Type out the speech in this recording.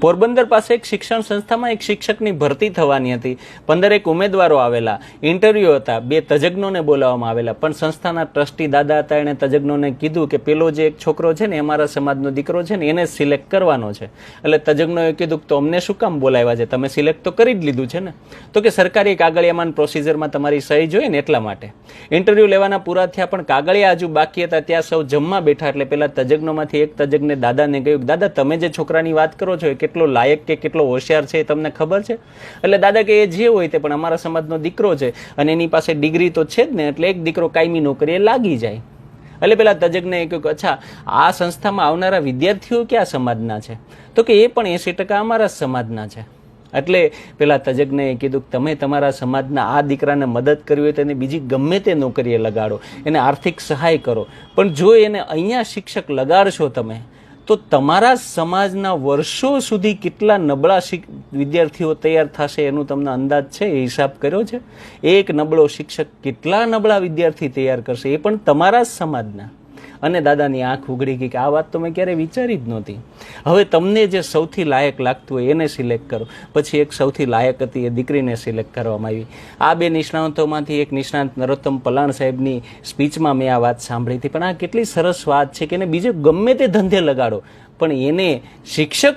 પોરબંદર પાસે એક શિક્ષણ સંસ્થામાં એક શિક્ષકની ભરતી થવાની હતી. 15 ઉમેદવારો આવેલા, ઇન્ટરવ્યુ હતા, 2 તજજ્ઞોને બોલાવવામાં આવેલા, પણ સંસ્થાના ટ્રસ્ટી દાદા હતા, એણે તજજ્ઞોને કીધું કે પેલો જે એક છોકરો છે ને અમારા સમાજનો દીકરો છે ને એને સિલેક્ટ કરવાનો છે. એટલે તજજ્ઞોએ કીધું કે તો અમને શું કામ બોલાવ્યા છે, તમે સિલેક્ટ તો કરી જ લીધું છે ને. તો કે સરકારી કાગળિયામાં પ્રોસિજરમાં તમારી સહી જોઈએ ને એટલા માટે. ઇન્ટરવ્યુ લેવાના પૂરા થયા પણ કાગળિયા હજુ બાકી હતા, ત્યાં સૌ જમવા બેઠા. એટલે પેલા તજજ્ઞોમાંથી એક તજજ્ઞે દાદાને કહ્યું કે દાદા તમે જે છોકરાની વાત કરો છો એ કેટલો લાયક કે કેટલો હોશિયાર છે એ તમને ખબર છે? એટલે દાદા કે એ જે હોય તે પણ અમારા સમાજનો દીકરો છે અને એની પાસે ડિગ્રી તો છે જ ને, એટલે એક દીકરો કાયમી નોકરીએ લાગી જાય. એટલે પેલા તજજ્ઞે કહ્યું કે અચ્છા આ સંસ્થામાં આવનારા વિદ્યાર્થીઓ કયા સમાજના છે? તો કે એ પણ 80% અમારા સમાજના છે. એટલે પેલા તજજ્ઞએ કીધું કે તમે તમારા સમાજના આ દીકરાને મદદ કરવી હોય તો એને બીજી ગમે તે નોકરીએ લગાડો, એને આર્થિક સહાય કરો, પણ જો એને અહીંયા શિક્ષક લગાડશો તમે તો તમારા સમાજના વર્ષો સુધી કેટલા નબળા વિદ્યાર્થીઓ તૈયાર થશે એનું તમને અંદાજ છે? એ હિસાબ કર્યો છે? એક નબળો શિક્ષક કેટલા નબળા વિદ્યાર્થી તૈયાર કરશે, એ પણ તમારા જ સમાજના. અને દાદાની આંખ ઉઘડી ગઈ કે આ વાત તો મેં ક્યારેય વિચારી જ નહોતી. હવે તમને જે સૌથી લાયક લાગતું હોય એને સિલેક્ટ કરો. પછી એક સૌથી લાયક હતી એ દીકરીને સિલેક્ટ કરવામાં આવી. આ 2 નિષ્ણાંતોમાંથી એક નિષ્ણાંત નરોત્તમ પલાણ સાહેબની સ્પીચમાં મેં આ વાત સાંભળી હતી. પણ આ કેટલી સરસ વાત છે કે એને બીજે ગમે તે ધંધે લગાડો પણ એને શિક્ષક